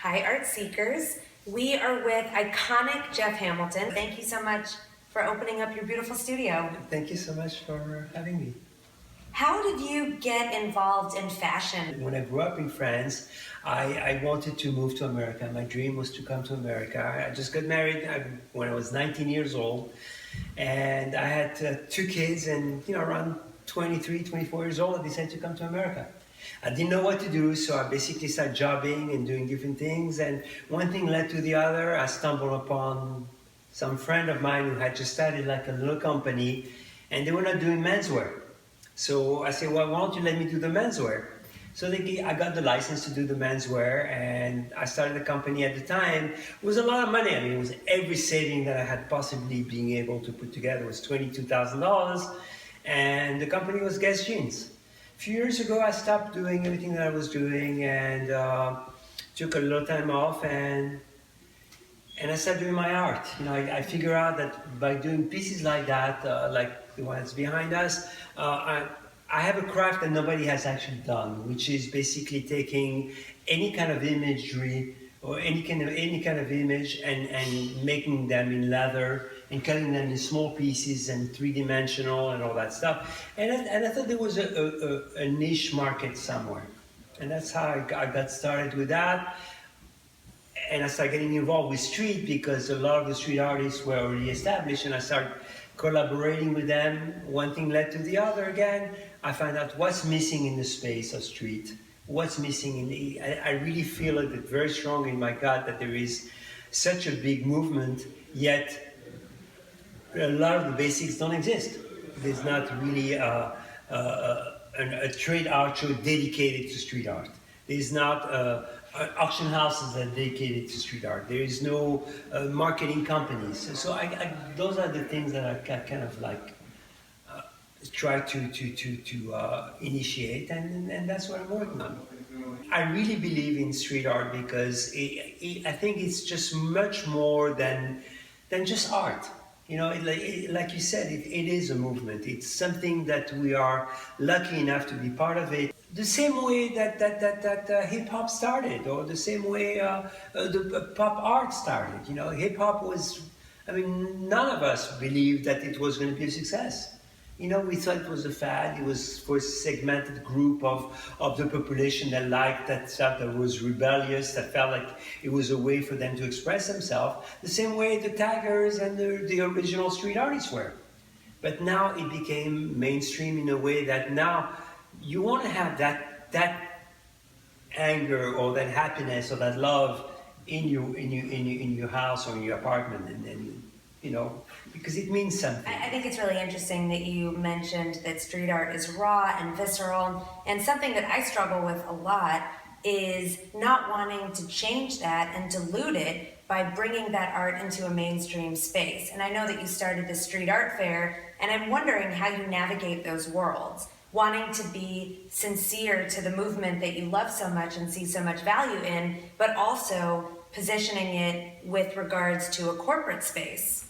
Hi, Art Seekers. We are with iconic Jeff Hamilton. Thank you so much for opening up your beautiful studio. Thank you so much for having me. How did you get involved in fashion? When I grew up in France, I wanted to move to America. My dream was to come to America. I just got married when I was 19 years old, and I had two kids, and around 23, 24 years old, I decided to come to America. I didn't know what to do, so I basically started jobbing and doing different things, and one thing led to the other. I stumbled upon some friend of mine who had just started like a little company, and they were not doing menswear. So I said, well, why don't you let me do the menswear? So I got the license to do the menswear, and I started the company at the time. It was a lot of money. I mean, it was every saving that I had possibly being able to put together was $22,000, and the company was Guess Jeans. A few years ago, I stopped doing everything that I was doing and took a little time off, and I started doing my art. I figure out that by doing pieces like that, like the ones behind us, I have a craft that nobody has actually done, which is basically taking any kind of imagery or any kind of image and making them in leather and cutting them in small pieces and three-dimensional and all that stuff. And I thought there was a niche market somewhere. And that's how I got started with that. And I started getting involved with street because a lot of the street artists were already established, and I started collaborating with them. One thing led to the other again. I found out what's missing in the space of street. What's missing I really feel it very strong in my gut that there is such a big movement, yet a lot of the basics don't exist. There's not really a trade art show dedicated to street art. There's not auction houses that are dedicated to street art. There is no marketing companies. So those are the things that I kind of like try to initiate, and that's what I'm working on. I really believe in street art because I think it's just much more than just art. Like you said, it is a movement. It's something that we are lucky enough to be part of it. The same way that hip hop started, or the same way the pop art started. Hip hop was. I mean, none of us believed that it was going to be a success. We thought it was a fad. It was for a segmented group of the population that felt that was rebellious, that felt like it was a way for them to express themselves, the same way the taggers and the original street artists were. But now it became mainstream in a way that now you want to have that anger or that happiness or that love in your house or in your apartment, and because it means something. I think it's really interesting that you mentioned that street art is raw and visceral, and something that I struggle with a lot is not wanting to change that and dilute it by bringing that art into a mainstream space. And I know that you started the street art fair, and I'm wondering how you navigate those worlds, wanting to be sincere to the movement that you love so much and see so much value in, but also positioning it with regards to a corporate space.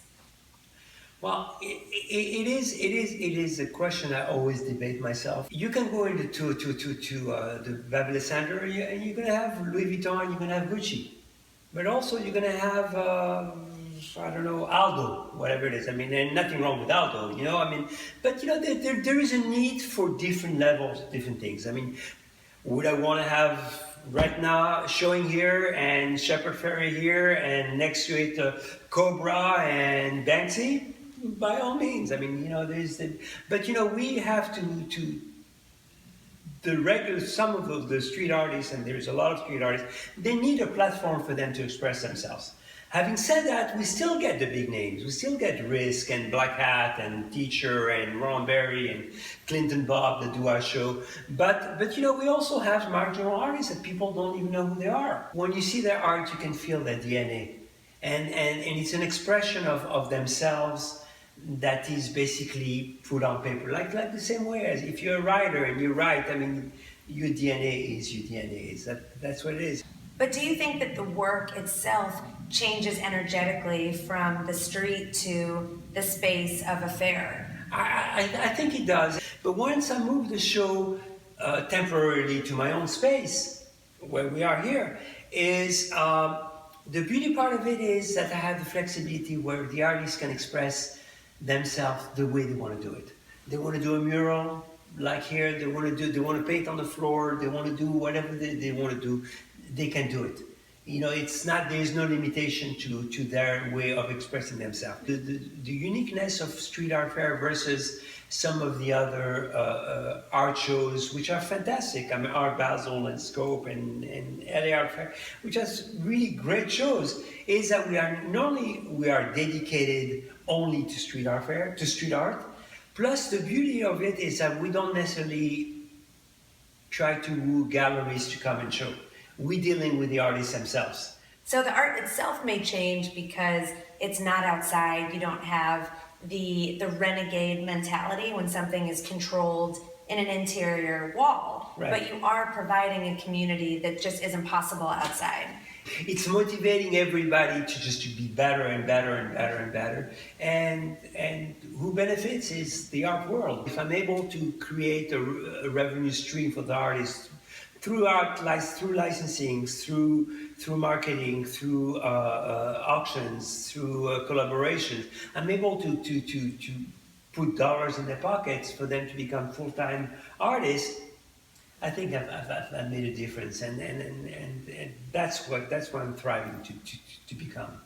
Well, it is a question I always debate myself. You can go into the Babylon Center and you're gonna have Louis Vuitton, you're gonna have Gucci, but also you're gonna have I don't know, Aldo, whatever it is. I mean, there's nothing wrong with Aldo, but there is a need for different levels, different things. I mean, would I want to have right now showing here and Shepard Fairey here and next to it Cobra and Banksy? By all means. I mean, but we have to the regular, some of the street artists, and there's a lot of street artists, they need a platform for them to express themselves. Having said that, we still get the big names. We still get Risk and Black Hat and Teacher and Ron Berry and Clinton Bob that do our show. But we also have marginal artists that people don't even know who they are. When you see their art, you can feel their DNA. And it's an expression of themselves that is basically put on paper. Like the same way as if you're a writer and you write, I mean, your DNA is your DNA. That's what it is. But do you think that the work itself changes energetically from the street to the space of a fair? I think it does. But once I moved the show temporarily to my own space, where we are here, is the beauty part of it is that I have the flexibility where the artists can express themselves the way they want to do it. They want to do a mural like here. They want to paint on the floor. They want to do whatever they want to do. They can do it. You know, it's not, there's no limitation to their way of expressing themselves. The uniqueness of Street Art Fair versus some of the other art shows, which are fantastic. I mean, Art Basel and Scope and LA Art Fair, which has really great shows, is that we are dedicated only to Street Art Fair, to street art. Plus, the beauty of it is that we don't necessarily try to woo galleries to come and show. We're dealing with the artists themselves. So the art itself may change because it's not outside. You don't have the renegade mentality when something is controlled in an interior wall. Right. But you are providing a community that just isn't possible outside. It's motivating everybody to be better and better and better and better. And who benefits is the art world. If I'm able to create a revenue stream for the artists through through licensing, through marketing, through auctions, through collaborations, I'm able to put dollars in their pockets for them to become full-time artists. I think I've made a difference, and that's what I'm thriving to become.